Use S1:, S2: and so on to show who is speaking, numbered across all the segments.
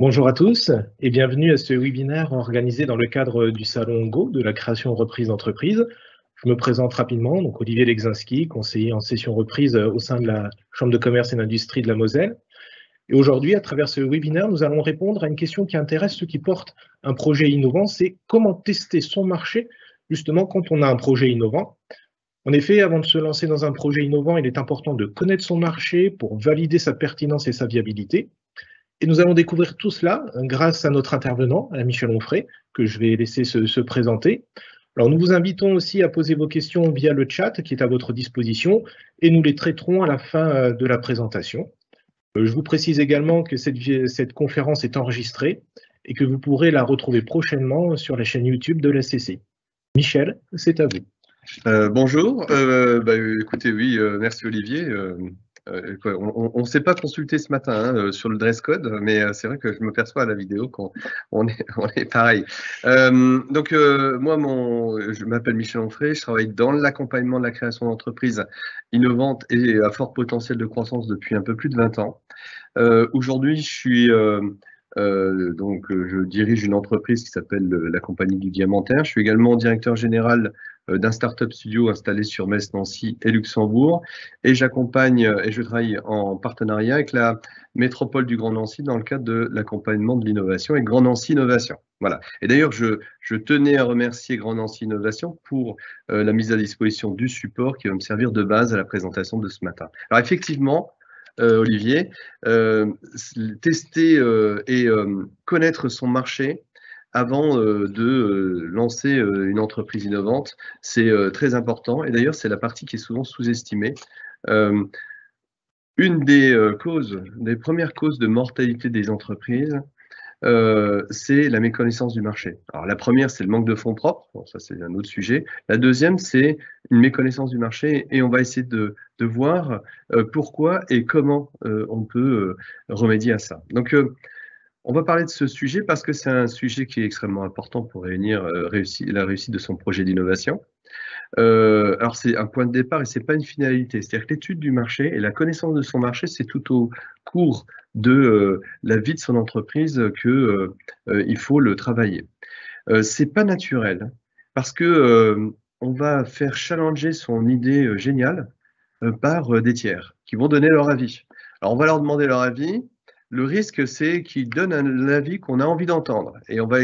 S1: Bonjour à tous et bienvenue à ce webinaire organisé dans le cadre du Salon Go de la création reprise d'entreprise. Je me présente rapidement, donc Olivier Legzinski, conseiller en session reprise au sein de la Chambre de commerce et d'industrie de la Moselle. Et aujourd'hui, à travers ce webinaire, nous allons répondre à une question qui intéresse ceux qui portent un projet innovant, c'est comment tester son marché justement quand on a un projet innovant. En effet, avant de se lancer dans un projet innovant, il est important de connaître son marché pour valider sa pertinence et sa viabilité. Et nous allons découvrir tout cela grâce à notre intervenant, à Michel Onfray, que je vais laisser se présenter. Alors, nous vous invitons aussi à poser vos questions via le chat qui est à votre disposition et nous les traiterons à la fin de la présentation. Je vous précise également que cette conférence est enregistrée et que vous pourrez la retrouver prochainement sur la chaîne YouTube de l'SCC. Michel, c'est à vous.
S2: Bonjour, écoutez, oui, merci Olivier. On ne s'est pas consulté ce matin sur le dress code, mais c'est vrai que je me perçois à la vidéo qu'on on est pareil. Moi, je m'appelle Michel Onfray, je travaille dans l'accompagnement de la création d'entreprises innovantes et à fort potentiel de croissance depuis un peu plus de 20 ans. Aujourd'hui, je dirige une entreprise qui s'appelle la Compagnie du Diamantaire. Je suis également directeur général d'un start-up studio installé sur Metz, Nancy et Luxembourg. Et j'accompagne et je travaille en partenariat avec la métropole du Grand Nancy dans le cadre de l'accompagnement de l'innovation et Grand Nancy Innovation. Voilà. Et d'ailleurs, je tenais à remercier Grand Nancy Innovation pour la mise à disposition du support qui va me servir de base à la présentation de ce matin. Alors effectivement, Olivier, tester et connaître son marché avant de lancer une entreprise innovante, c'est très important. Et d'ailleurs, c'est la partie qui est souvent sous-estimée. Une des premières causes de mortalité des entreprises, c'est la méconnaissance du marché. Alors la première, c'est le manque de fonds propres, bon, ça c'est un autre sujet. La deuxième, c'est une méconnaissance du marché et on va essayer de voir pourquoi et comment on peut remédier à ça. Donc on va parler de ce sujet parce que c'est un sujet qui est extrêmement important pour réunir la réussite de son projet d'innovation. Alors c'est un point de départ et c'est pas une finalité. C'est-à-dire que l'étude du marché et la connaissance de son marché, c'est tout au cours de la vie de son entreprise que il faut le travailler. C'est pas naturel parce que on va faire challenger son idée géniale par des tiers qui vont donner leur avis. Alors on va leur demander leur avis. Le risque, c'est qu'ils donnent un avis qu'on a envie d'entendre. Et on va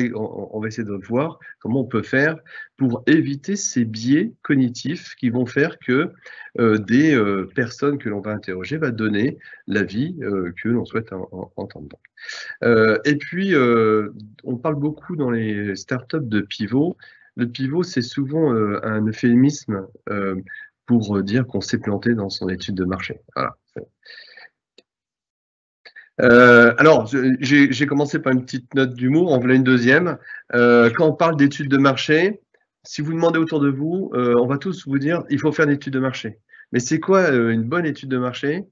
S2: essayer de voir comment on peut faire pour éviter ces biais cognitifs qui vont faire que des personnes que l'on va interroger va donner l'avis que l'on souhaite entendre. Et puis, on parle beaucoup dans les startups de pivot. Le pivot, c'est souvent un euphémisme pour dire qu'on s'est planté dans son étude de marché. Voilà. Alors, j'ai commencé par une petite note d'humour, en voilà une deuxième. Quand on parle d'études de marché, si vous demandez autour de vous, on va tous vous dire il faut faire une étude de marché. Mais c'est quoi une bonne étude de marché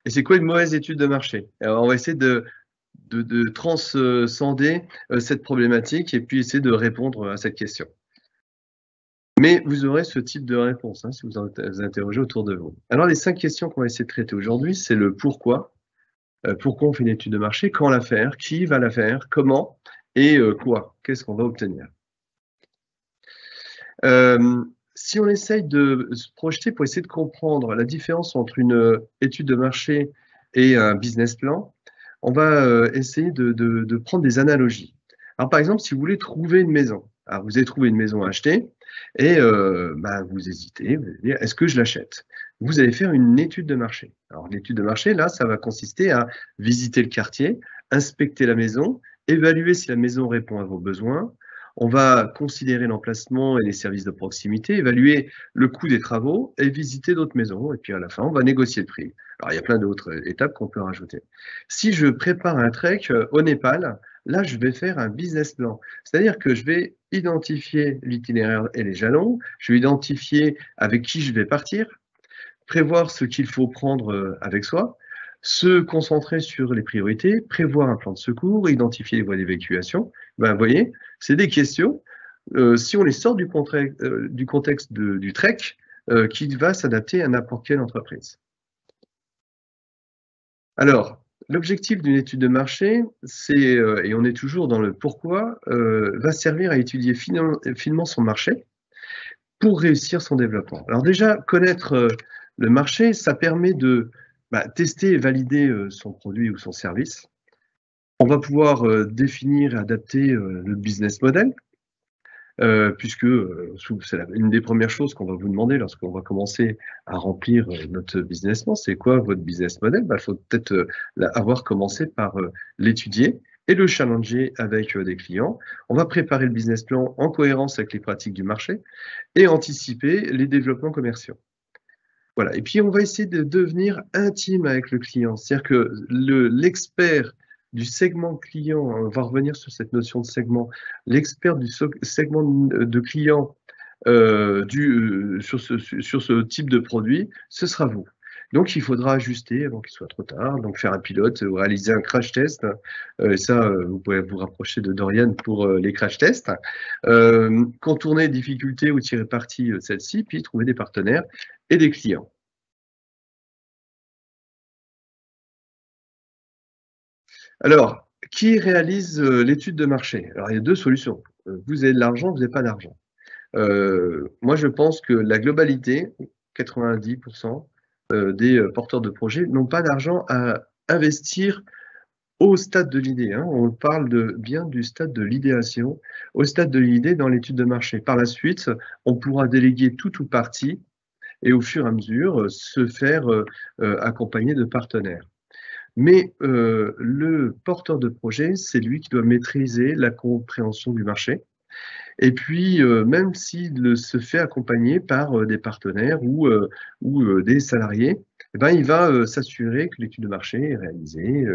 S2: et c'est quoi une mauvaise étude de marché? Alors, on va essayer de transcender cette problématique et puis essayer de répondre à cette question. Mais vous aurez ce type de réponse si vous interrogez autour de vous. Alors, les 5 questions qu'on va essayer de traiter aujourd'hui, c'est le pourquoi. Pourquoi on fait une étude de marché, quand la faire, qui va la faire, comment et quoi, qu'est-ce qu'on va obtenir. Si on essaye de se projeter pour essayer de comprendre la différence entre une étude de marché et un business plan, on va essayer de prendre des analogies. Alors par exemple, si vous voulez trouver une maison, alors vous avez trouvé une maison à acheter et vous hésitez, vous allez dire est-ce que je l'achète? Vous allez faire une étude de marché. Alors l'étude de marché, là, ça va consister à visiter le quartier, inspecter la maison, évaluer si la maison répond à vos besoins. On va considérer l'emplacement et les services de proximité, évaluer le coût des travaux et visiter d'autres maisons. Et puis à la fin, on va négocier le prix. Alors il y a plein d'autres étapes qu'on peut rajouter. Si je prépare un trek au Népal, là, je vais faire un business plan. C'est-à-dire que je vais identifier l'itinéraire et les jalons, je vais identifier avec qui je vais partir, prévoir ce qu'il faut prendre avec soi, se concentrer sur les priorités, prévoir un plan de secours, identifier les voies d'évacuation. Vous voyez, c'est des questions, si on les sort du contexte du trek, qui va s'adapter à n'importe quelle entreprise. Alors, l'objectif d'une étude de marché, c'est, et on est toujours dans le pourquoi, va servir à étudier finement son marché pour réussir son développement. Alors déjà, connaître le marché, ça permet de tester et valider son produit ou son service. On va pouvoir définir et adapter le business model, puisque c'est une des premières choses qu'on va vous demander lorsqu'on va commencer à remplir notre business plan. C'est quoi votre business model? Il faut peut-être avoir commencé par l'étudier et le challenger avec des clients. On va préparer le business plan en cohérence avec les pratiques du marché et anticiper les développements commerciaux. Voilà. Et puis, on va essayer de devenir intime avec le client. C'est-à-dire que l'expert du segment client, on va revenir sur cette notion de segment, l'expert du segment de client sur ce type de produit, ce sera vous. Donc, il faudra ajuster avant qu'il soit trop tard, donc faire un pilote ou réaliser un crash test. Vous pouvez vous rapprocher de Dorian pour les crash tests. Contourner les difficultés ou tirer parti de celles-ci, puis trouver des partenaires et des clients. Alors, qui réalise l'étude de marché? Alors, il y a deux solutions. Vous avez de l'argent, vous n'avez pas d'argent. Moi, je pense que la globalité, 90% des porteurs de projets n'ont pas d'argent à investir au stade de l'idée. On parle bien du stade de l'idéation, au stade de l'idée dans l'étude de marché. Par la suite, on pourra déléguer tout ou partie et au fur et à mesure se faire accompagner de partenaires. Mais le porteur de projet, c'est lui qui doit maîtriser la compréhension du marché. Et puis, même s'il se fait accompagner par des partenaires ou des salariés, eh ben, il va s'assurer que l'étude de marché est réalisée,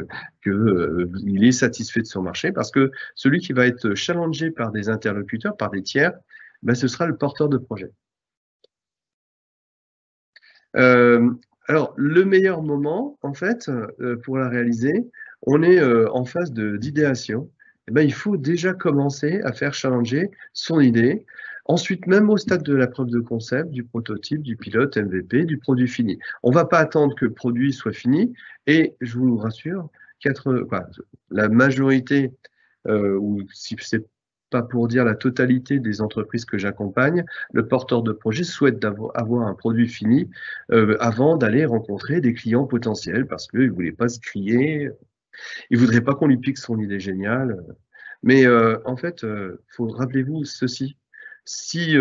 S2: qu'il est satisfait de son marché, parce que celui qui va être challengé par des interlocuteurs, par des tiers, ben, ce sera le porteur de projet. Alors, le meilleur moment, en fait, pour la réaliser, on est en phase d'idéation. Eh ben, il faut déjà commencer à faire challenger son idée. Ensuite, même au stade de la preuve de concept, du prototype, du pilote, MVP, du produit fini. On ne va pas attendre que le produit soit fini. Et je vous rassure, la majorité, ou si c'est pas pour dire la totalité des entreprises que j'accompagne, le porteur de projet souhaite avoir un produit fini avant d'aller rencontrer des clients potentiels parce qu'il ne voulait pas se crier, il ne voudrait pas qu'on lui pique son idée géniale. Mais en fait, rappelez-vous ceci, si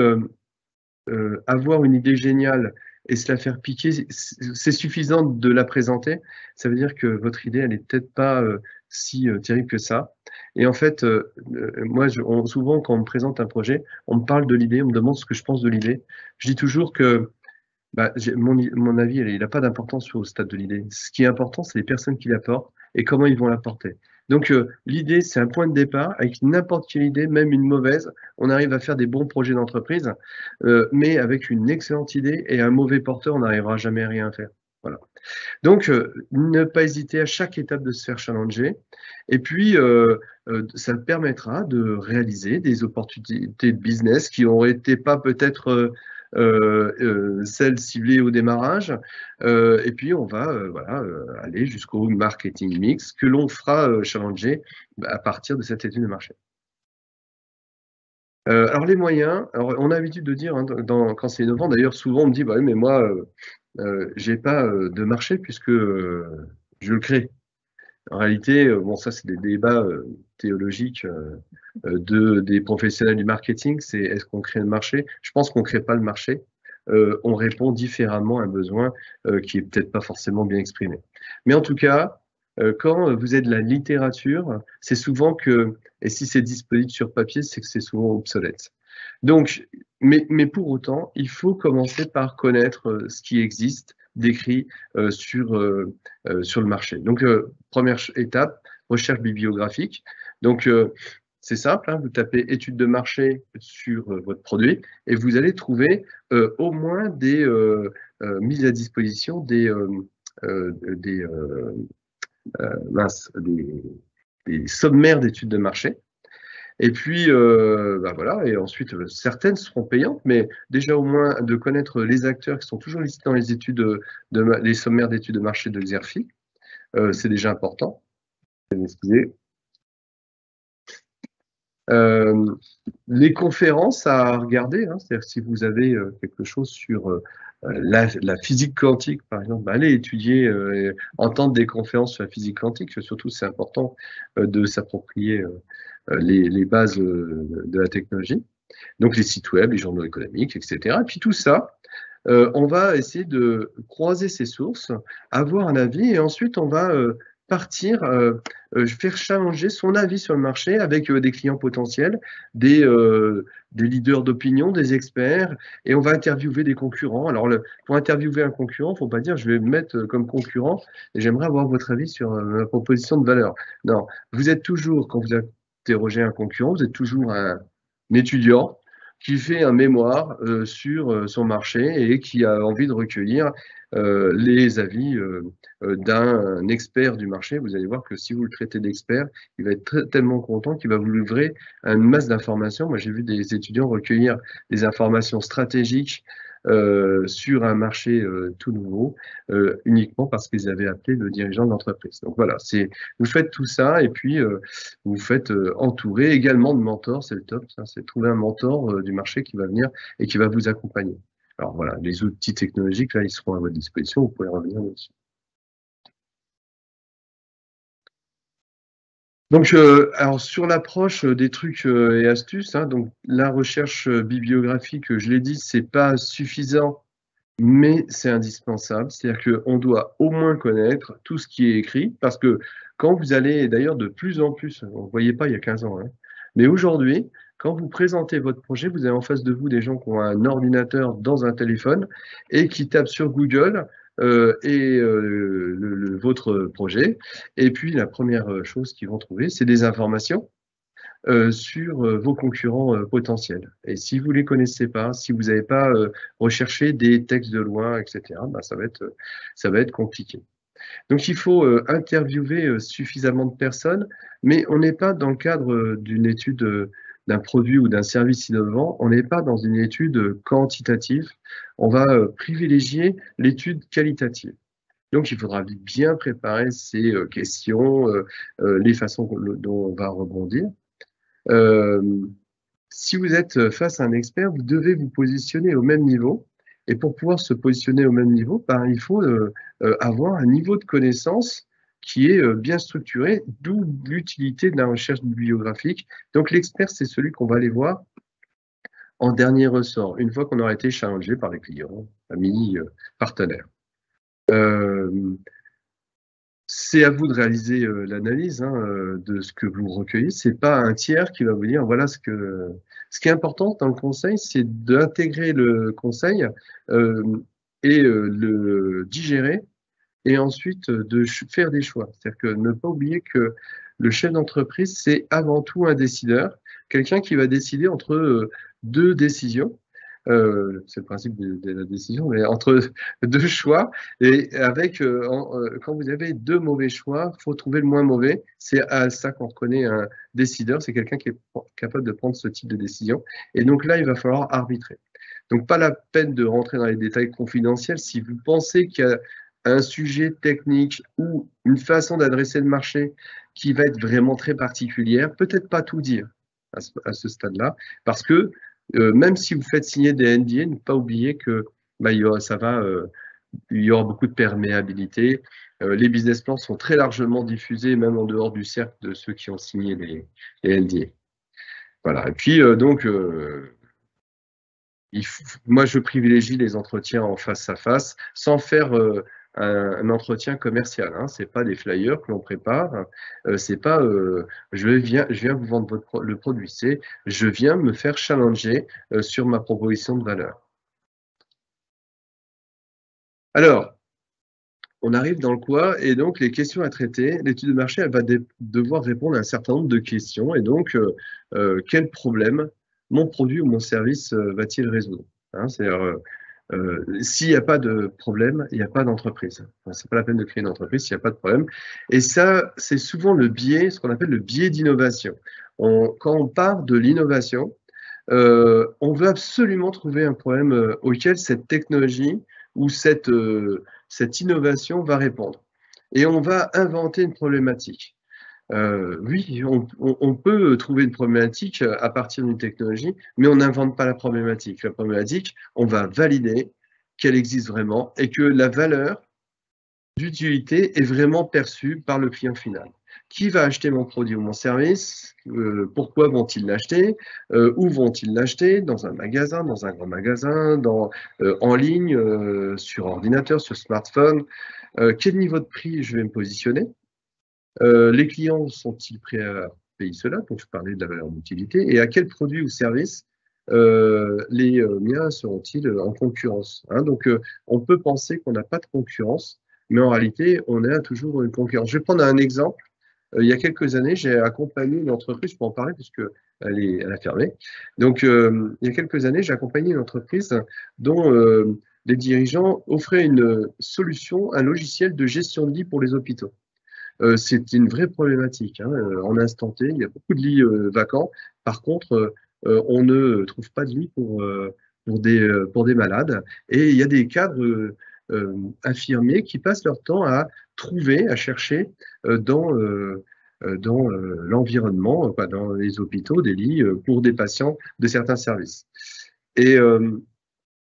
S2: avoir une idée géniale et se la faire piquer, c'est suffisant de la présenter, ça veut dire que votre idée, elle n'est peut-être pas si terrible que ça. Et en fait, moi, souvent, quand on me présente un projet, on me parle de l'idée, on me demande ce que je pense de l'idée. Je dis toujours que mon avis, il n'a pas d'importance au stade de l'idée. Ce qui est important, c'est les personnes qui l'apportent et comment ils vont l'apporter. Donc, l'idée, c'est un point de départ. Avec n'importe quelle idée, même une mauvaise, on arrive à faire des bons projets d'entreprise. Mais avec une excellente idée et un mauvais porteur, on n'arrivera jamais à rien faire. Voilà. Donc, ne pas hésiter à chaque étape de se faire challenger. Et puis, ça permettra de réaliser des opportunités de business qui n'auraient été pas peut-être celles ciblées au démarrage. Et puis, on va aller jusqu'au marketing mix que l'on fera challenger à partir de cette étude de marché. Alors, les moyens, on a l'habitude de dire, quand c'est innovant, d'ailleurs, souvent on me dit, bah oui, mais moi, je n'ai pas de marché puisque je le crée. En réalité, ça c'est des débats théologiques des professionnels du marketing, c'est est-ce qu'on crée le marché? Je pense qu'on ne crée pas le marché, on répond différemment à un besoin qui est peut-être pas forcément bien exprimé. Mais en tout cas, quand vous êtes de la littérature, c'est souvent et si c'est disponible sur papier, c'est que c'est souvent obsolète. Donc, mais pour autant, il faut commencer par connaître ce qui existe décrit sur le marché. Donc, première étape, recherche bibliographique. Donc, c'est simple, vous tapez études de marché sur votre produit et vous allez trouver au moins des mises à disposition des sommaires d'études de marché. Et puis, voilà, et ensuite, certaines seront payantes, mais déjà au moins de connaître les acteurs qui sont toujours listés dans les études les sommaires d'études de marché de Xerfi. c'est déjà important. Excusez. Les conférences à regarder, hein, c'est-à-dire si vous avez quelque chose sur la physique quantique, par exemple, allez étudier, entendre des conférences sur la physique quantique, surtout c'est important de s'approprier les bases de la technologie, donc les sites web, les journaux économiques, etc. Et puis tout ça, on va essayer de croiser ces sources, avoir un avis, et ensuite on va partir, faire challenger son avis sur le marché avec des clients potentiels, des leaders d'opinion, des experts, et on va interviewer des concurrents. Alors, pour interviewer un concurrent, il ne faut pas dire je vais me mettre comme concurrent et j'aimerais avoir votre avis sur ma proposition de valeur. Non, vous êtes toujours, quand vous interrogez un concurrent, vous êtes toujours un étudiant qui fait un mémoire sur son marché et qui a envie de recueillir les avis d'un expert du marché. Vous allez voir que si vous le traitez d'expert, il va être tellement content qu'il va vous livrer une masse d'informations. Moi, j'ai vu des étudiants recueillir des informations stratégiques sur un marché tout nouveau, uniquement parce qu'ils avaient appelé le dirigeant de l'entreprise. Donc voilà, vous faites tout ça et puis vous faites entourer également de mentors, c'est le top, ça, c'est trouver un mentor du marché qui va venir et qui va vous accompagner. Alors voilà, les outils technologiques, là, ils seront à votre disposition, vous pouvez revenir dessus. Donc, alors sur l'approche des trucs et astuces, hein, donc la recherche bibliographique, je l'ai dit, c'est pas suffisant, mais c'est indispensable. C'est-à-dire qu'on doit au moins connaître tout ce qui est écrit, parce que quand vous allez, d'ailleurs de plus en plus, on ne voyait pas il y a 15 ans, hein, mais aujourd'hui, quand vous présentez votre projet, vous avez en face de vous des gens qui ont un ordinateur dans un téléphone et qui tapent sur Google votre projet. Et puis, la première chose qu'ils vont trouver, c'est des informations sur vos concurrents potentiels. Et si vous ne les connaissez pas, si vous n'avez pas recherché des textes de loi, etc., bah, ça va être compliqué. Donc, il faut interviewer suffisamment de personnes, mais on n'est pas dans le cadre d'une étude d'un produit ou d'un service innovant, on n'est pas dans une étude quantitative, on va privilégier l'étude qualitative. Donc, il faudra bien préparer ces questions, les façons dont on va rebondir. Si vous êtes face à un expert, vous devez vous positionner au même niveau. Et pour pouvoir se positionner au même niveau, il faut avoir un niveau de connaissance qui est bien structuré, d'où l'utilité de la recherche bibliographique. Donc l'expert, c'est celui qu'on va aller voir en dernier ressort, une fois qu'on aura été challengé par les clients, amis, partenaires. C'est à vous de réaliser l'analyse de ce que vous recueillez. C'est pas un tiers qui va vous dire voilà ce que. Ce qui est important dans le conseil, c'est d'intégrer le conseil et le digérer et ensuite de faire des choix. C'est-à-dire que ne pas oublier que le chef d'entreprise, c'est avant tout un décideur, quelqu'un qui va décider entre deux décisions. C'est le principe de la décision, mais entre deux choix, et avec quand vous avez deux mauvais choix, il faut trouver le moins mauvais. C'est à ça qu'on reconnaît un décideur, c'est quelqu'un qui est capable de prendre ce type de décision. Et donc là, il va falloir arbitrer. Donc pas la peine de rentrer dans les détails confidentiels. Si vous pensez qu'il y a un sujet technique ou une façon d'adresser le marché qui va être vraiment très particulière, peut-être pas tout dire à ce stade-là, parce que même si vous faites signer des NDA, ne pas oublier que il y aura beaucoup de perméabilité. Les business plans sont très largement diffusés, même en dehors du cercle de ceux qui ont signé les NDA. Voilà. Et puis, moi, je privilégie les entretiens en face à face, sans faire un entretien commercial. Hein. C'est pas des flyers que l'on prépare. C'est pas je viens vous vendre le produit. C'est je viens me faire challenger sur ma proposition de valeur. Alors, on arrive dans le quoi et donc les questions à traiter. L'étude de marché, elle va devoir répondre à un certain nombre de questions. Et donc, quel problème mon produit ou mon service va-t-il résoudre, hein, c'est-à-dire, s'il n'y a pas de problème, il n'y a pas d'entreprise. Enfin, c'est pas la peine de créer une entreprise s'il n'y a pas de problème. Et ça, c'est souvent le biais, ce qu'on appelle le biais d'innovation. Quand on part de l'innovation, on veut absolument trouver un problème auquel cette technologie ou cette innovation va répondre. et on va inventer une problématique. Oui, on peut trouver une problématique à partir d'une technologie, mais on n'invente pas la problématique. La problématique, on va valider qu'elle existe vraiment et que la valeur d'utilité est vraiment perçue par le client final. Qui va acheter mon produit ou mon service? Pourquoi vont-ils l'acheter? Où vont-ils l'acheter? Dans un magasin, dans un grand magasin, en ligne, sur ordinateur, sur smartphone? Quel niveau de prix je vais me positionner? Les clients sont-ils prêts à payer cela? Donc, je parlais de la valeur d'utilité. Et à quel produit ou service les miens seront-ils en concurrence, hein? Donc, on peut penser qu'on n'a pas de concurrence, mais en réalité, on a toujours une concurrence. Je vais prendre un exemple. Il y a quelques années, j'ai accompagné une entreprise, je peux en parler puisque elle a fermé. Donc, il y a quelques années, j'ai accompagné une entreprise dont les dirigeants offraient une solution, un logiciel de gestion de lits pour les hôpitaux. C'est une vraie problématique, hein. En instant T, il y a beaucoup de lits vacants. Par contre, on ne trouve pas de lits pour des malades. Et il y a des cadres infirmiers qui passent leur temps à trouver, à chercher dans l'environnement, dans les hôpitaux, des lits pour des patients de certains services. Et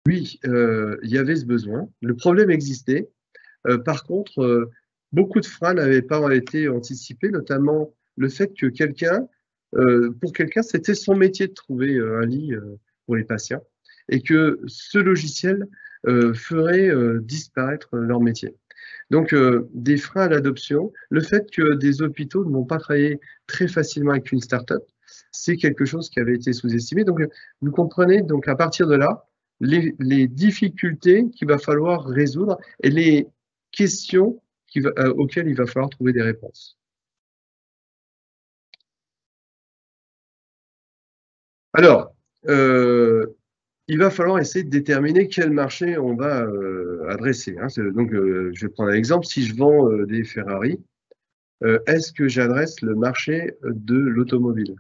S2: oui, il y avait ce besoin. Le problème existait. Par contre, beaucoup de freins n'avaient pas été anticipés, notamment le fait que pour quelqu'un, c'était son métier de trouver un lit pour les patients et que ce logiciel ferait disparaître leur métier. Donc, des freins à l'adoption, le fait que des hôpitaux ne vont pas travailler très facilement avec une start-up, c'est quelque chose qui avait été sous-estimé. Donc, vous comprenez, donc à partir de là, les difficultés qu'il va falloir résoudre et les questions auxquelles il va falloir trouver des réponses. Alors, il va falloir essayer de déterminer quel marché on va adresser, hein. Donc, je vais prendre un exemple. Si je vends des Ferrari, est-ce que j'adresse le marché de l'automobile?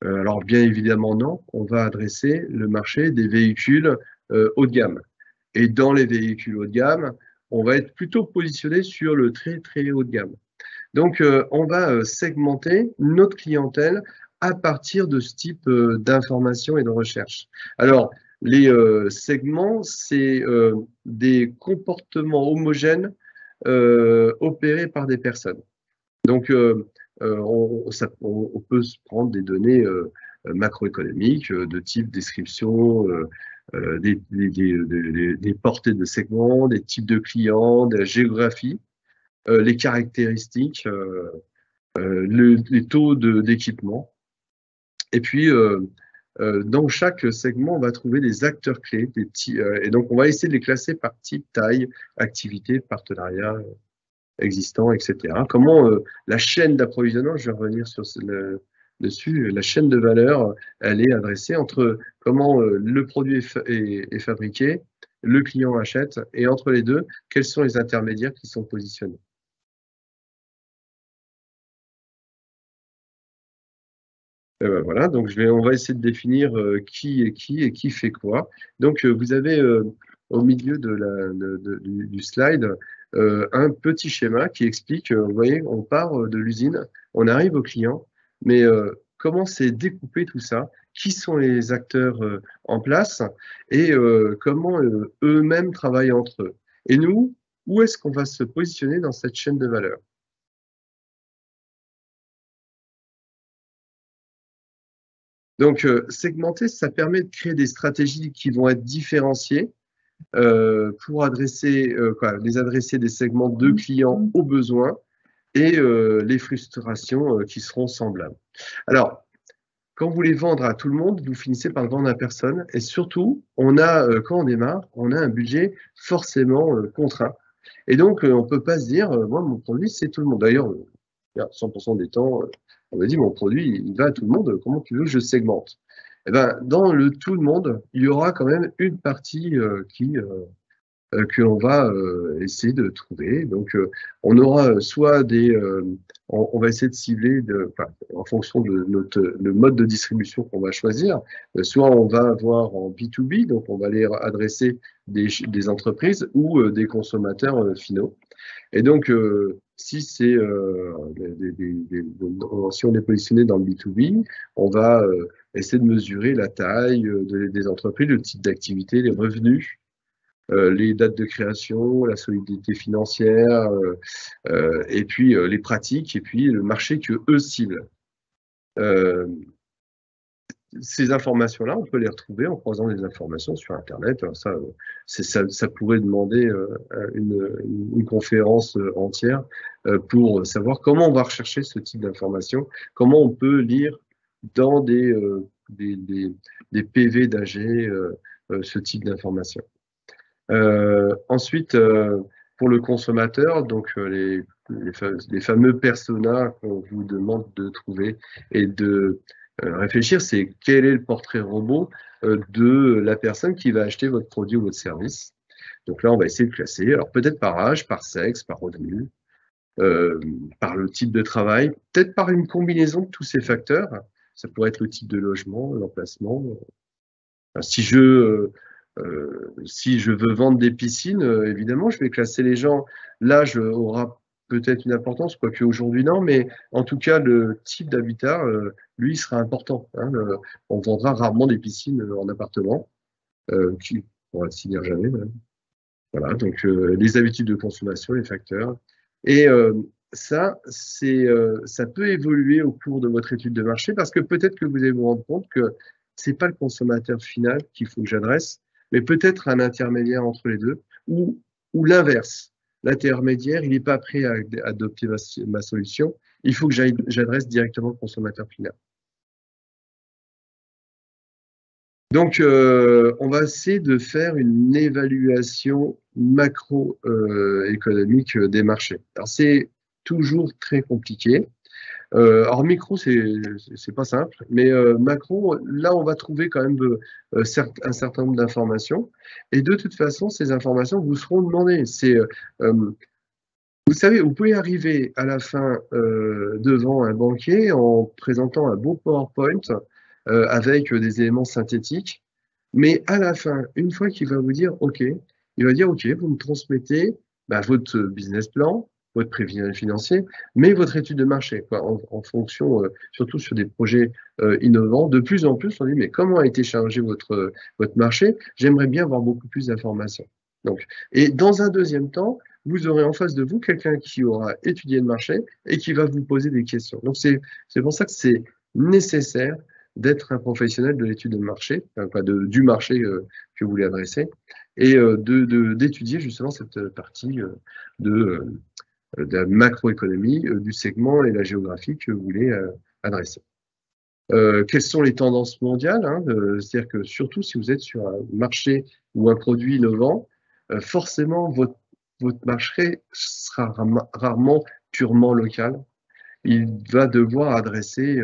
S2: Alors, bien évidemment, non. On va adresser le marché des véhicules haut de gamme. Et dans les véhicules haut de gamme, on va être plutôt positionné sur le très, très haut de gamme. Donc, on va segmenter notre clientèle à partir de ce type d'informations et de recherche. Alors, les segments, c'est des comportements homogènes opérés par des personnes. Donc, on peut se prendre des données macroéconomiques de type description, des portées de segments, des types de clients, de la géographie, les caractéristiques, les taux d'équipement. Et puis, dans chaque segment, on va trouver des acteurs clés, et donc on va essayer de les classer par type, taille, activité, partenariat existant, etc. Comment la chaîne d'approvisionnement, je vais revenir sur dessus, la chaîne de valeur, elle est adressée entre comment le produit est fabriqué, le client achète, et entre les deux, quels sont les intermédiaires qui sont positionnés. Voilà, donc on va essayer de définir qui est qui et qui fait quoi. Donc, vous avez au milieu du slide un petit schéma qui explique, vous voyez, on part de l'usine, on arrive au client, mais comment c'est découpé tout ça, qui sont les acteurs en place et comment eux-mêmes travaillent entre eux. Et nous, où est-ce qu'on va se positionner dans cette chaîne de valeur? Donc, segmenter, ça permet de créer des stratégies qui vont être différenciées pour les adresser des segments de clients aux besoins et les frustrations qui seront semblables. Alors, quand vous voulez vendre à tout le monde, vous finissez par le vendre à personne. Et surtout, quand on démarre, on a un budget forcément contraint. Et donc, on ne peut pas se dire, moi, mon produit, c'est tout le monde. D'ailleurs, 100% des temps, on me dit, mon produit, il va à tout le monde, comment tu veux que je segmente? Eh ben, dans le tout le monde, il y aura quand même une partie que l'on va essayer de trouver. Donc, on aura soit on va essayer de cibler en fonction de le mode de distribution qu'on va choisir. Soit on va avoir en B2B, donc on va aller adresser des entreprises ou des consommateurs finaux. Et donc, si c'est si on est positionné dans le B2B, on va essayer de mesurer la taille des entreprises, le type d'activité, les revenus, les dates de création, la solidité financière, et puis les pratiques, et puis le marché que eux ciblent. Ces informations-là, on peut les retrouver en croisant des informations sur Internet. Alors ça pourrait demander une conférence entière pour savoir comment on va rechercher ce type d'informations, comment on peut lire dans des PV d'AG ce type d'informations. Ensuite, pour le consommateur, donc les fameux personas qu'on vous demande de trouver et de réfléchir, c'est quel est le portrait robot de la personne qui va acheter votre produit ou votre service. Donc là, on va essayer de classer, alors peut-être par âge, par sexe, par revenu, par le type de travail, peut-être par une combinaison de tous ces facteurs. Ça pourrait être le type de logement, l'emplacement. Si je veux vendre des piscines, évidemment, je vais classer les gens. L'âge aura peut-être une importance, quoique aujourd'hui non, mais en tout cas, le type d'habitat, lui, il sera important. Hein. On vendra rarement des piscines en appartement, qui on va s'y dire jamais. Même. Voilà, donc les habitudes de consommation, les facteurs. Et ça peut évoluer au cours de votre étude de marché parce que peut-être que vous allez vous rendre compte que c'est pas le consommateur final qu'il faut que j'adresse, mais peut-être un intermédiaire entre les deux, ou l'inverse. L'intermédiaire, il n'est pas prêt à adopter ma solution. Il faut que j'adresse directement le consommateur final. Donc, on va essayer de faire une évaluation macroéconomique des marchés. Alors, c'est toujours très compliqué. Alors, micro, c'est pas simple, mais macro, là, on va trouver quand même un certain nombre d'informations. Et de toute façon, ces informations vous seront demandées. Vous savez, vous pouvez arriver à la fin devant un banquier en présentant un beau PowerPoint avec des éléments synthétiques. Mais à la fin, une fois qu'il va vous dire OK, il va dire OK, vous me transmettez votre business plan, votre prévisionnel financier, mais votre étude de marché, quoi, en fonction, surtout sur des projets innovants. De plus en plus, on dit mais comment a été chargé votre marché? J'aimerais bien avoir beaucoup plus d'informations. Donc, et dans un deuxième temps, vous aurez en face de vous quelqu'un qui aura étudié le marché et qui va vous poser des questions. Donc, c'est pour ça que c'est nécessaire d'être un professionnel de l'étude de marché, enfin, du marché que vous voulez adresser, et d'étudier justement cette partie de la macroéconomie du segment et la géographie que vous voulez adresser. Quelles sont les tendances mondiales, hein, c'est-à-dire que surtout si vous êtes sur un marché ou un produit innovant, forcément votre marché sera rarement purement local. Il va devoir adresser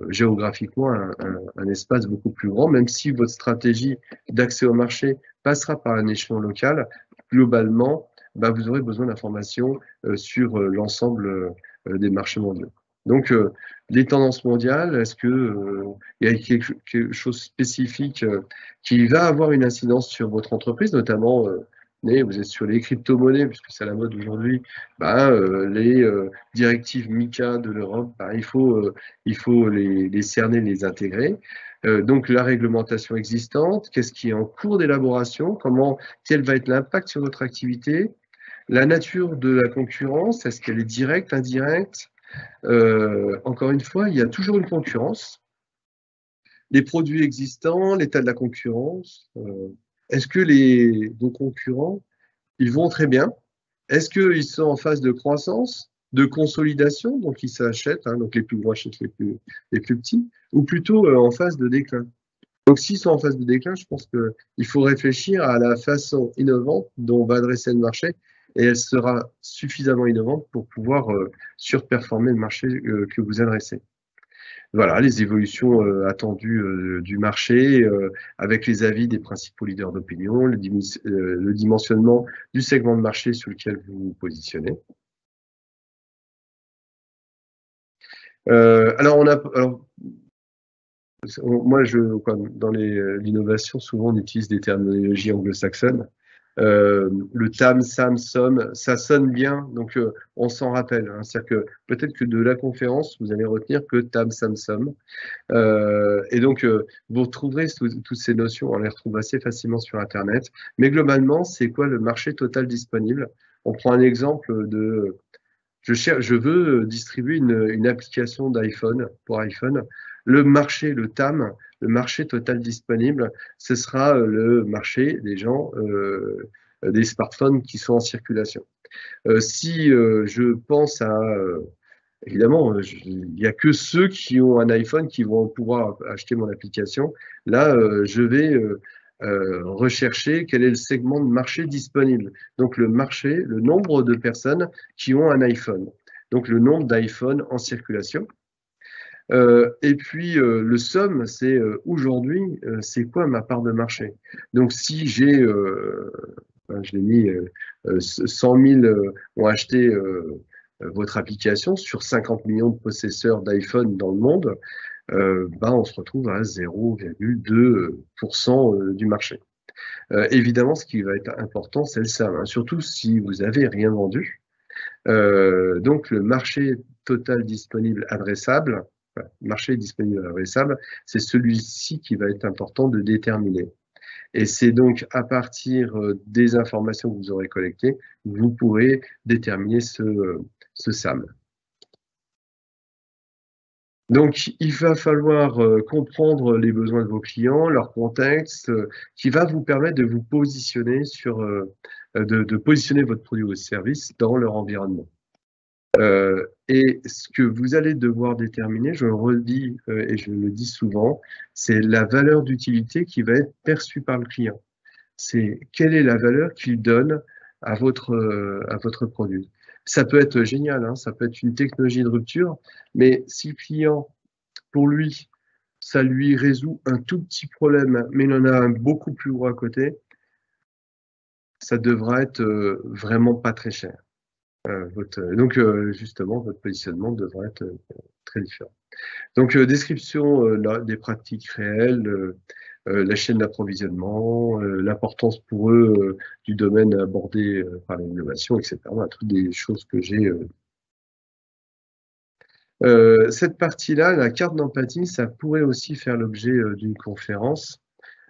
S2: géographiquement un espace beaucoup plus grand, même si votre stratégie d'accès au marché passera par un échelon local, globalement, vous aurez besoin d'informations sur l'ensemble des marchés mondiaux. Donc, les tendances mondiales, est-ce que il y a quelque chose de spécifique qui va avoir une incidence sur votre entreprise, notamment vous êtes sur les crypto-monnaies, puisque c'est à la mode aujourd'hui, les directives MiCA de l'Europe, il faut les cerner, les intégrer. Donc la réglementation existante, qu'est-ce qui est en cours d'élaboration, quel va être l'impact sur votre activité, la nature de la concurrence, est-ce qu'elle est directe, indirecte? Encore une fois, il y a toujours une concurrence. Les produits existants, l'état de la concurrence. Est-ce que vos concurrents, ils vont très bien? Est-ce qu'ils sont en phase de croissance, de consolidation, donc ils s'achètent, hein, donc les plus gros achètent les plus petits, ou plutôt en phase de déclin? Donc s'ils sont en phase de déclin, je pense qu'il faut réfléchir à la façon innovante dont on va adresser le marché, et elle sera suffisamment innovante pour pouvoir surperformer le marché que vous adressez. Voilà, les évolutions attendues du marché, avec les avis des principaux leaders d'opinion, le dimensionnement du segment de marché sur lequel vous vous positionnez. Moi, dans l'innovation, souvent on utilise des terminologies anglo-saxonnes. Le TAM, SAM, SOM, ça sonne bien, donc on s'en rappelle. Hein. C'est-à-dire que peut-être que de la conférence, vous allez retenir que TAM, SAM, SOM. Et donc, vous retrouverez toutes ces notions, on les retrouve assez facilement sur Internet. Mais globalement, c'est quoi le marché total disponible? On prend un exemple de... Je veux distribuer une application d'iPhone pour iPhone. Le marché, le TAM, le marché total disponible, ce sera le marché des gens, des smartphones qui sont en circulation. Si je pense à... évidemment, il n'y a que ceux qui ont un iPhone qui vont pouvoir acheter mon application. Là, je vais rechercher quel est le segment de marché disponible. Donc le marché, le nombre de personnes qui ont un iPhone. Donc le nombre d'iPhone en circulation. Et puis le SOM, c'est aujourd'hui, c'est quoi ma part de marché? Donc si j'ai, je l'ai mis, 100 000 ont acheté votre application sur 50 millions de possesseurs d'iPhone dans le monde, on se retrouve à 0,2% du marché. Évidemment, ce qui va être important, c'est le SAM, hein, surtout si vous n'avez rien vendu. Donc, le marché total disponible adressable, marché disponible adressable, c'est celui-ci qui va être important de déterminer. Et c'est donc à partir des informations que vous aurez collectées, vous pourrez déterminer ce SAM. Donc, il va falloir comprendre les besoins de vos clients, leur contexte, qui va vous permettre de vous positionner sur, de positionner votre produit ou service dans leur environnement. Et ce que vous allez devoir déterminer, je le redis et je le dis souvent, c'est la valeur d'utilité qui va être perçue par le client. C'est quelle est la valeur qu'il donne à votre produit. Ça peut être génial, hein, ça peut être une technologie de rupture, mais si le client, pour lui, ça lui résout un tout petit problème, mais il en a un beaucoup plus gros à côté, ça devra être vraiment pas très cher. Donc, justement, votre positionnement devra être très différent. Donc, description des pratiques réelles, la chaîne d'approvisionnement, l'importance pour eux du domaine abordé par l'innovation, etc. Toutes des choses que j'ai. Cette partie-là, la carte d'empathie, ça pourrait aussi faire l'objet d'une conférence.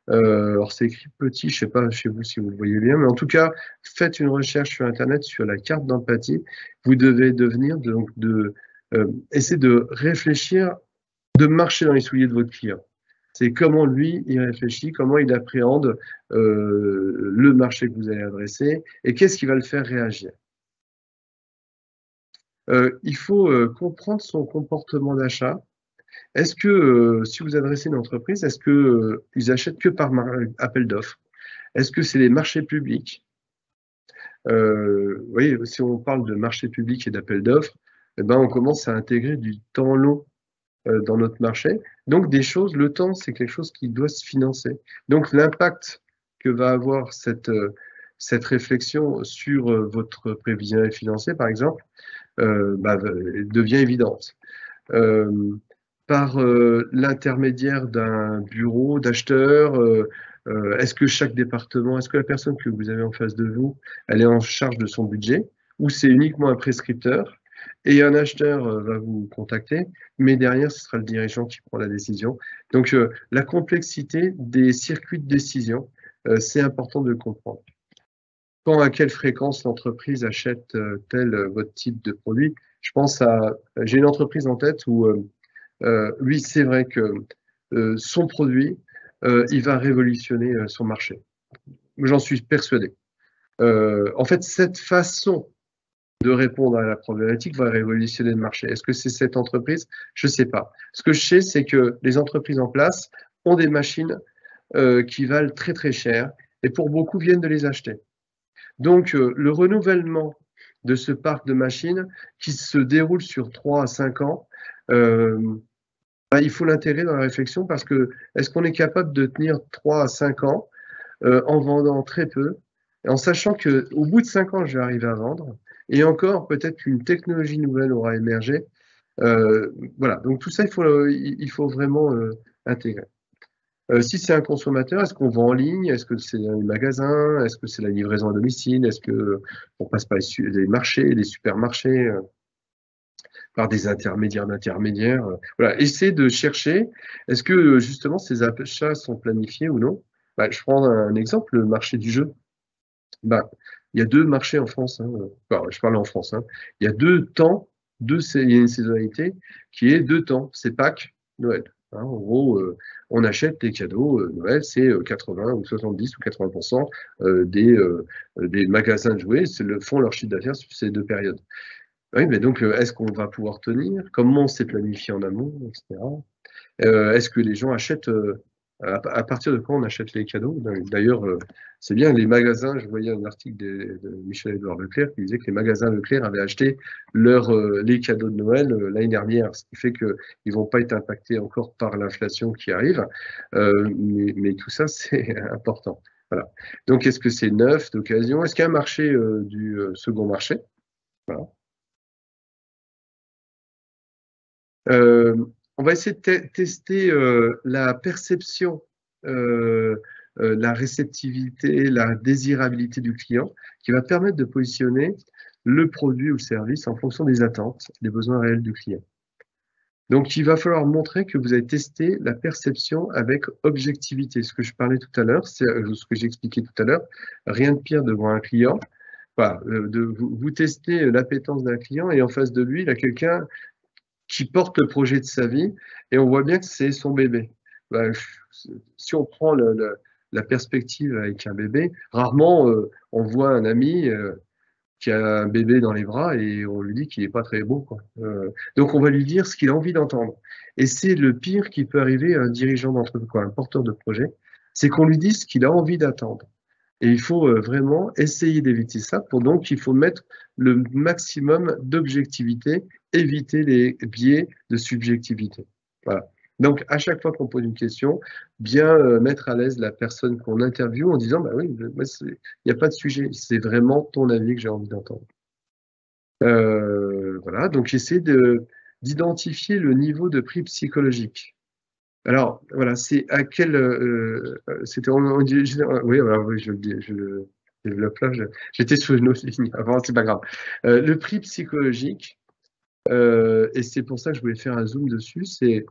S2: Alors, c'est écrit petit, je ne sais pas chez vous si vous le voyez bien, mais en tout cas, faites une recherche sur Internet sur la carte d'empathie. Vous devez essayer de réfléchir, de marcher dans les souliers de votre client. C'est comment lui, il réfléchit, comment il appréhende le marché que vous allez adresser et qu'est-ce qui va le faire réagir. Il faut comprendre son comportement d'achat. Est-ce que, si vous adressez une entreprise, est-ce qu'ils achètent que par appel d'offres? Est-ce que c'est les marchés publics? Vous voyez, si on parle de marché public et d'appel d'offres, on commence à intégrer du temps long dans notre marché. Donc, le temps, c'est quelque chose qui doit se financer. Donc, l'impact que va avoir cette réflexion sur votre prévisionnel financier, par exemple, devient évidente. Par l'intermédiaire d'un bureau d'acheteurs, est-ce que chaque département, est-ce que la personne que vous avez en face de vous, elle est en charge de son budget, ou c'est uniquement un prescripteur et un acheteur va vous contacter, mais derrière, ce sera le dirigeant qui prend la décision. Donc, la complexité des circuits de décision, c'est important de le comprendre. Quand, à quelle fréquence l'entreprise achète votre type de produit? Je pense j'ai une entreprise en tête où lui, c'est vrai que son produit, il va révolutionner son marché. J'en suis persuadé. En fait, cette façon de répondre à la problématique va révolutionner le marché. Est-ce que c'est cette entreprise? Je ne sais pas. Ce que je sais, c'est que les entreprises en place ont des machines qui valent très très cher et pour beaucoup viennent de les acheter. Donc, le renouvellement de ce parc de machines qui se déroule sur 3 à 5 ans, il faut l'intégrer dans la réflexion parce que est-ce qu'on est capable de tenir 3 à 5 ans en vendant très peu, en sachant qu'au bout de 5 ans, je vais arriver à vendre, et encore, peut-être qu'une technologie nouvelle aura émergé. Voilà, donc tout ça, il faut vraiment intégrer. Si c'est un consommateur, est-ce qu'on vend en ligne? Est-ce que c'est un magasin? Est-ce que c'est la livraison à domicile? Est-ce que on passe par les marchés, les supermarchés, par des intermédiaires d'intermédiaires? Voilà, essayer de chercher, est-ce que justement ces achats sont planifiés ou non? Bah, je prends un exemple, le marché du jeu. Bah, il y a 2 marchés en France, hein, enfin, je parle en France, hein. Il y a 2 temps, il y a une saisonnalité qui est 2 temps, c'est Pâques, Noël. Hein. En gros, on achète des cadeaux, Noël, c'est 80 ou 70 ou 80% des magasins de jouets font leur chiffre d'affaires sur ces 2 périodes. Oui, mais donc, est-ce qu'on va pouvoir tenir? Comment c'est planifié en amont, etc. Est-ce que les gens achètent, à partir de quand on achète les cadeaux? D'ailleurs, c'est bien, les magasins, je voyais un article de Michel-Édouard Leclerc qui disait que les magasins Leclerc avaient acheté les cadeaux de Noël l'année dernière, ce qui fait qu'ils ne vont pas être impactés encore par l'inflation qui arrive, mais tout ça, c'est important. Voilà. Donc, est-ce que c'est neuf, d'occasion? Est-ce qu'il y a un marché du second marché? Voilà. On va essayer de tester la perception, la réceptivité, la désirabilité du client, qui va permettre de positionner le produit ou le service en fonction des attentes, des besoins réels du client. Donc, il va falloir montrer que vous avez testé la perception avec objectivité. Ce que je parlais tout à l'heure, c'est ce que j'expliquais tout à l'heure. Rien de pire devant un client. Voilà, vous testez l'appétence d'un client et en face de lui, il y a quelqu'un qui porte le projet de sa vie et on voit bien que c'est son bébé. Ben, si on prend la perspective avec un bébé, rarement on voit un ami qui a un bébé dans les bras et on lui dit qu'il n'est pas très beau, quoi. Donc on va lui dire ce qu'il a envie d'entendre. Et c'est le pire qui peut arriver à un dirigeant d'entreprise, un porteur de projet, c'est qu'on lui dise ce qu'il a envie d'attendre. Et il faut vraiment essayer d'éviter ça. Donc, il faut mettre le maximum d'objectivité, éviter les biais de subjectivité. Voilà. Donc, à chaque fois qu'on pose une question, bien mettre à l'aise la personne qu'on interviewe en disant, bah oui, il n'y a pas de sujet, c'est vraiment ton avis que j'ai envie d'entendre. Voilà, donc essayer d'identifier le niveau de prix psychologique. Alors, voilà, c'est à quel. C'était. Oui, alors, oui, je le développe là. J'étais sur une autre ligne avant, c'est pas grave. Le prix psychologique, et c'est pour ça que je voulais faire un zoom dessus, c'est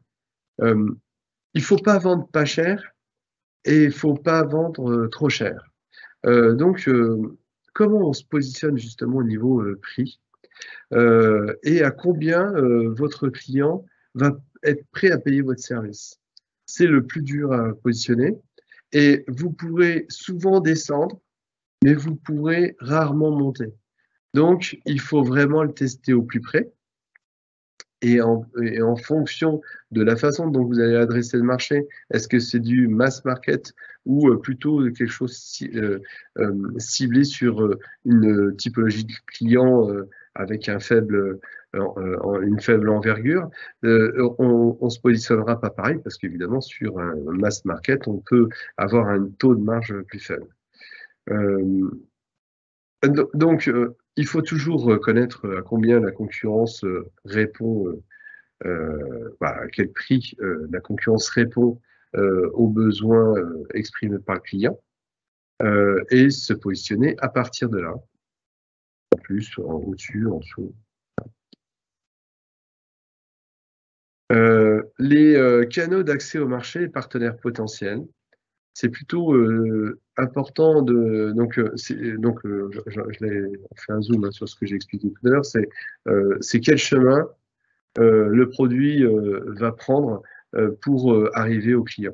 S2: il faut pas vendre pas cher et il faut pas vendre trop cher. Donc, comment on se positionne justement au niveau prix et à combien votre client va être prêt à payer votre service? C'est le plus dur à positionner. Et vous pourrez souvent descendre, mais vous pourrez rarement monter. Donc, il faut vraiment le tester au plus près. Et en fonction de la façon dont vous allez adresser le marché, est-ce que c'est du mass market ou plutôt quelque chose ciblé sur une typologie de client avec une faible envergure, on ne se positionnera pas pareil parce qu'évidemment sur un mass market, on peut avoir un taux de marge plus faible. Donc, il faut toujours connaître à combien la concurrence répond, à quel prix la concurrence répond aux besoins exprimés par le client et se positionner à partir de là, en plus, au-dessus, en dessous. Les canaux d'accès au marché et partenaires potentiels, c'est plutôt important de. Donc, je l'ai fait un zoom sur ce que j'ai expliqué tout à l'heure. C'est quel chemin le produit va prendre pour arriver au client.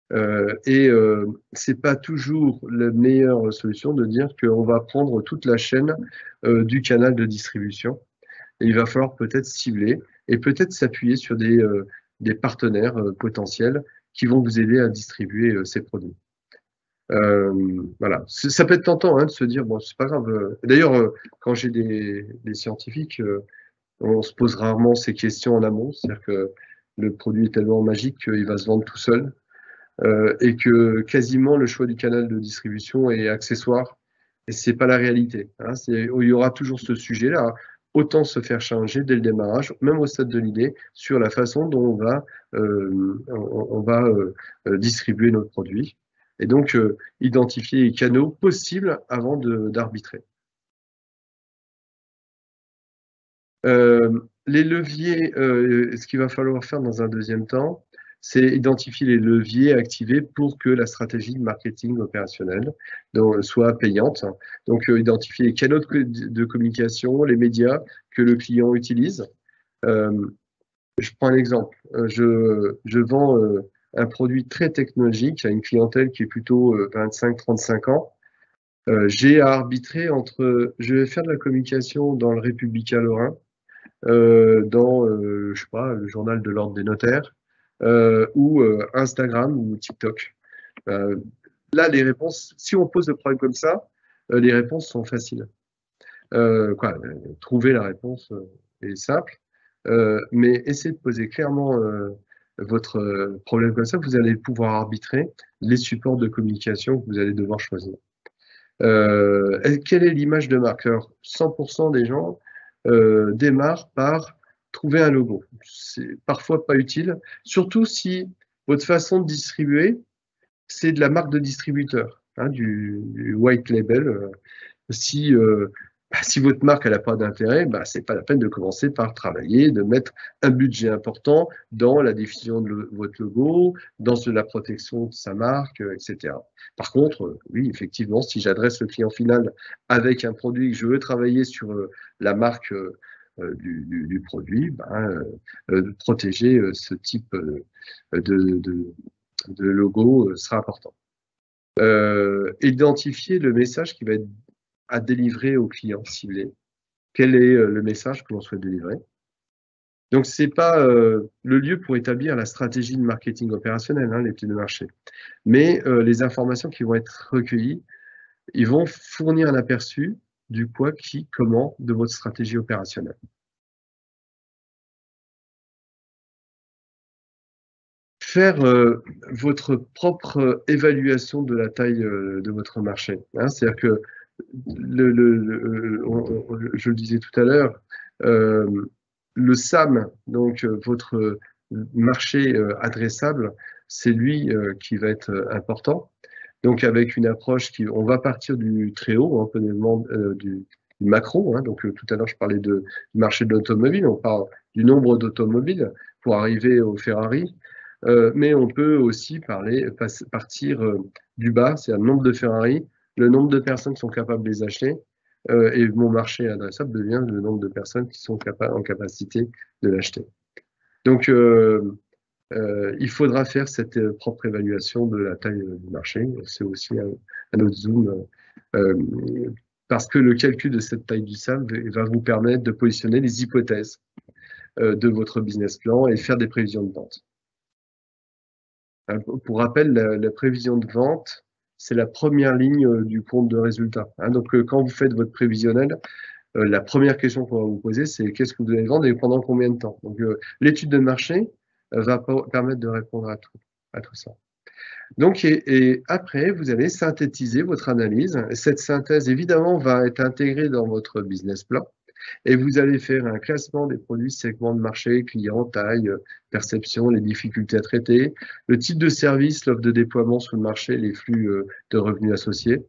S2: C'est pas toujours la meilleure solution de dire qu'on va prendre toute la chaîne du canal de distribution. Et il va falloir peut-être cibler et peut-être s'appuyer sur des partenaires potentiels qui vont vous aider à distribuer ces produits. Voilà, ça peut être tentant de se dire, bon, c'est pas grave. D'ailleurs, quand j'ai des scientifiques, on se pose rarement ces questions en amont, c'est-à-dire que le produit est tellement magique qu'il va se vendre tout seul et que quasiment le choix du canal de distribution est accessoire et c'est pas la réalité. Il y aura toujours ce sujet-là. autant se faire challenger dès le démarrage, même au stade de l'idée, sur la façon dont on va distribuer notre produit. Et donc, identifier les canaux possibles avant d'arbitrer. Les leviers, ce qu'il va falloir faire dans un deuxième temps, c'est identifier les leviers activés pour que la stratégie de marketing opérationnelle soit payante. Donc, identifier les canaux de communication, les médias que le client utilise. Je prends un exemple. Je vends un produit très technologique à une clientèle qui est plutôt 25-35 ans. J'ai à arbitrer entre, je vais faire de la communication dans le Républicain Lorrain, dans, je sais pas, le journal de l'Ordre des notaires, ou Instagram ou TikTok. Là, les réponses, si on pose le problème comme ça, les réponses sont faciles. Trouver la réponse est simple, mais essayez de poser clairement votre problème comme ça, vous allez pouvoir arbitrer les supports de communication que vous allez devoir choisir. Quelle est l'image de marque? Alors, 100% des gens démarrent par trouver un logo. C'est parfois pas utile, surtout si votre façon de distribuer, c'est de la marque de distributeur, hein, du white label. Si votre marque n'a pas d'intérêt, c'est pas la peine de commencer par travailler, de mettre un budget important dans la diffusion de votre logo, dans la protection de sa marque, etc. Par contre, oui, effectivement, si j'adresse le client final avec un produit et que je veux travailler sur la marque du produit, protéger ce type de logo sera important. Identifier le message qui va être à délivrer au client ciblé. Quel est le message que l'on souhaite délivrer? Donc, ce n'est pas le lieu pour établir la stratégie de marketing opérationnel, hein, l'étude de marché. Mais les informations qui vont être recueillies, ils vont fournir un aperçu du quoi, qui, comment de votre stratégie opérationnelle. Faire votre propre évaluation de la taille de votre marché. Hein, c'est-à-dire que je le disais tout à l'heure, le SAM, donc votre marché adressable, c'est lui qui va être important. Donc avec une approche on va partir du très haut, un peu du macro. Hein, donc tout à l'heure je parlais du marché de l'automobile, on parle du nombre d'automobiles pour arriver au Ferrari. Mais on peut aussi partir du bas, c'est-à-dire le nombre de Ferrari, le nombre de personnes qui sont capables de les acheter, et mon marché adressable devient le nombre de personnes qui sont en capacité de l'acheter. Donc, il faudra faire cette propre évaluation de la taille du marché. C'est aussi un autre zoom, parce que le calcul de cette taille du SAM va vous permettre de positionner les hypothèses de votre business plan et faire des prévisions de vente. Pour rappel, la prévision de vente, c'est la première ligne du compte de résultat. Hein, donc, quand vous faites votre prévisionnel, la première question qu'on va vous poser, c'est qu'est-ce que vous allez vendre et pendant combien de temps? Donc, l'étude de marché va permettre de répondre à tout ça. Donc, et après, vous allez synthétiser votre analyse. Cette synthèse, évidemment, va être intégrée dans votre business plan. Et vous allez faire un classement des produits, segments de marché, clients, taille, perception, les difficultés à traiter, le type de service, l'offre de déploiement sur le marché, les flux de revenus associés,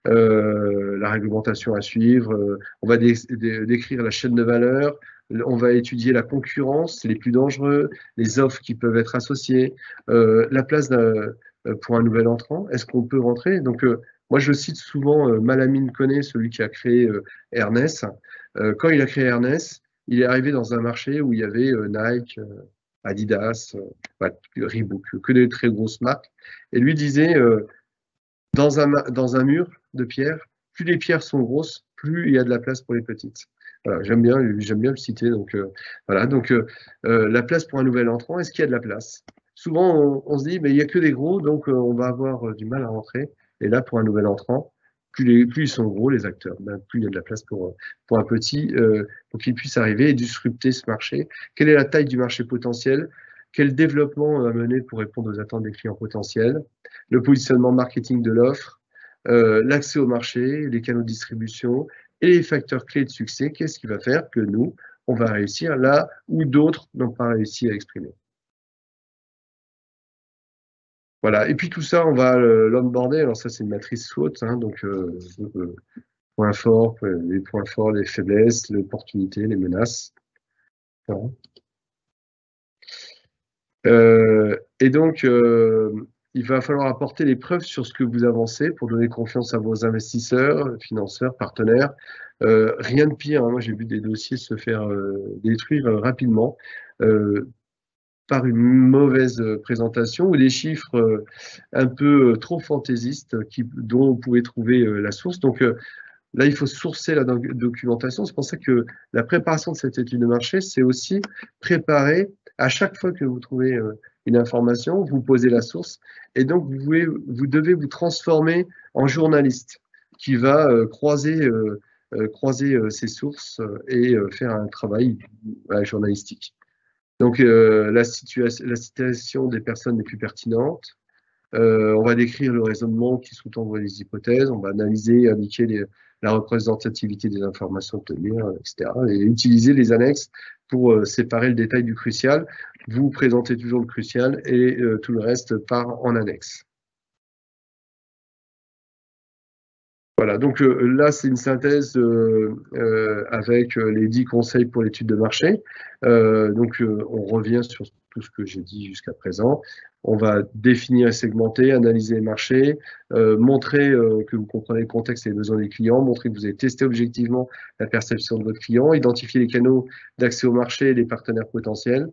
S2: la réglementation à suivre. On va décrire la chaîne de valeur. On va étudier la concurrence, les plus dangereux, les offres qui peuvent être associées, la place pour un nouvel entrant. Est-ce qu'on peut rentrer? Donc, moi, je cite souvent Malamine Koné, celui qui a créé Ernest. Quand il a créé Ernest, il est arrivé dans un marché où il y avait Nike, Adidas, Reebok, que des très grosses marques. Et lui disait, dans un mur de pierre, plus les pierres sont grosses, plus il y a de la place pour les petites. Voilà, j'aime bien le citer. Donc, voilà. Donc, la place pour un nouvel entrant, est-ce qu'il y a de la place? Souvent, on se dit, mais il n'y a que des gros, donc on va avoir du mal à rentrer. Et là, pour un nouvel entrant, plus ils sont gros, les acteurs, plus il y a de la place pour un petit, pour qu'il puisse arriver et disrupter ce marché. Quelle est la taille du marché potentiel? Quel développement on va mener pour répondre aux attentes des clients potentiels? Le positionnement marketing de l'offre, l'accès au marché, les canaux de distribution, et les facteurs clés de succès, qu'est-ce qui va faire que nous, on va réussir là où d'autres n'ont pas réussi à exprimer. Voilà, et puis tout ça, on va l'onboarder. Alors ça, c'est une matrice SWOT, hein, donc points forts, les faiblesses, les opportunités, les menaces. Voilà. Et donc, il va falloir apporter les preuves sur ce que vous avancez pour donner confiance à vos investisseurs, financeurs, partenaires. Rien de pire, hein, moi j'ai vu des dossiers se faire détruire rapidement par une mauvaise présentation ou des chiffres un peu trop fantaisistes dont vous pouvez trouver la source. Donc là, il faut sourcer la documentation. C'est pour ça que la préparation de cette étude de marché, c'est aussi préparer à chaque fois que vous trouvez une information, vous posez la source et donc vous devez vous transformer en journaliste qui va croiser ces sources et faire un travail journalistique. Donc, la citation des personnes les plus pertinentes. On va décrire le raisonnement qui sous-tend les hypothèses. On va analyser et indiquer la représentativité des informations obtenues, etc. Et utiliser les annexes pour séparer le détail du crucial. Vous présentez toujours le crucial et tout le reste part en annexe. Voilà, donc là, c'est une synthèse avec les 10 conseils pour l'étude de marché. Donc, on revient sur tout ce que j'ai dit jusqu'à présent. On va définir et segmenter, analyser les marchés, montrer que vous comprenez le contexte et les besoins des clients, montrer que vous avez testé objectivement la perception de votre client, identifier les canaux d'accès au marché et les partenaires potentiels,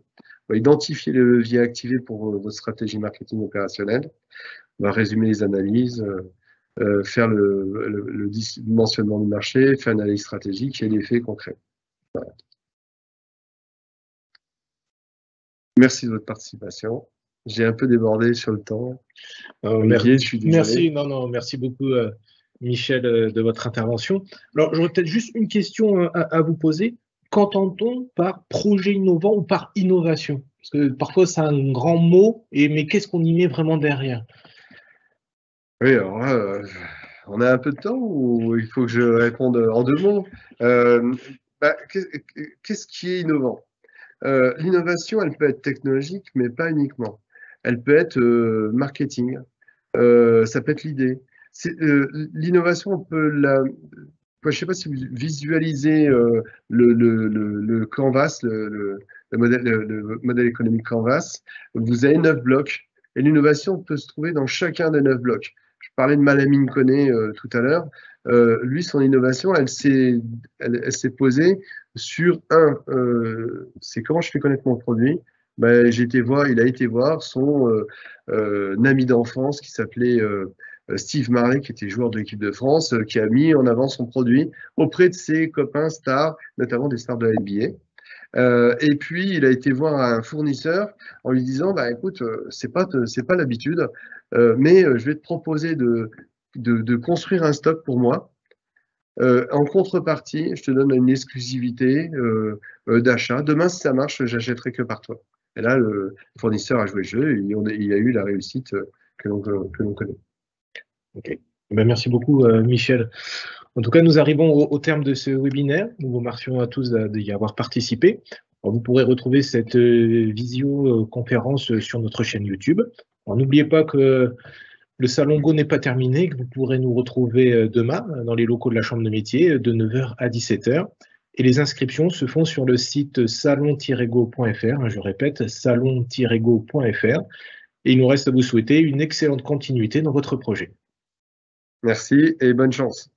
S2: identifier les leviers activés pour votre stratégie marketing opérationnelle, on va résumer les analyses, faire le dimensionnement du marché, faire une analyse stratégique et l'effet concret. Voilà. Merci de votre participation. J'ai un peu débordé sur le temps. Olivier, je suis désolé.
S1: Merci beaucoup, Michel, de votre intervention. Alors, j'aurais peut-être juste une question à vous poser. Qu'entend-on par projet innovant ou par innovation? Parce que parfois, c'est un grand mot, mais qu'est-ce qu'on y met vraiment derrière?
S2: Oui, alors là, on a un peu de temps ou il faut que je réponde en 2 mots? Qu'est-ce qui est innovant? L'innovation, elle peut être technologique, mais pas uniquement. Elle peut être marketing, ça peut être l'idée. L'innovation, on peut la... Je ne sais pas si vous visualisez le Canvas, le modèle économique Canvas. Vous avez 9 blocs et l'innovation peut se trouver dans chacun des 9 blocs. Je parlais de Malamine Koné tout à l'heure. Lui, son innovation, elle s'est posée sur c'est comment je fais connaître mon produit. Ben, il a été voir son ami d'enfance qui s'appelait Steve Marley, qui était joueur de l'équipe de France, qui a mis en avant son produit auprès de ses copains stars, notamment des stars de la NBA. Et puis, il a été voir un fournisseur en lui disant, bah, écoute, c'est pas l'habitude, mais je vais te proposer de construire un stock pour moi. En contrepartie, je te donne une exclusivité d'achat. Demain, si ça marche, j'achèterai que par toi. Et là, le fournisseur a joué le jeu et il a eu la réussite que l'on connaît.
S1: Ok. Ben, merci beaucoup, Michel. En tout cas, nous arrivons au terme de ce webinaire. Nous vous remercions à tous d'y avoir participé. Alors, vous pourrez retrouver cette visioconférence sur notre chaîne YouTube. N'oubliez pas que le Salon Go n'est pas terminé, que vous pourrez nous retrouver demain dans les locaux de la Chambre de métier de 9h à 17h. Et les inscriptions se font sur le site salon-go.fr. Je répète, salon-go.fr. Et il nous reste à vous souhaiter une excellente continuité dans votre projet.
S2: Merci et bonne chance.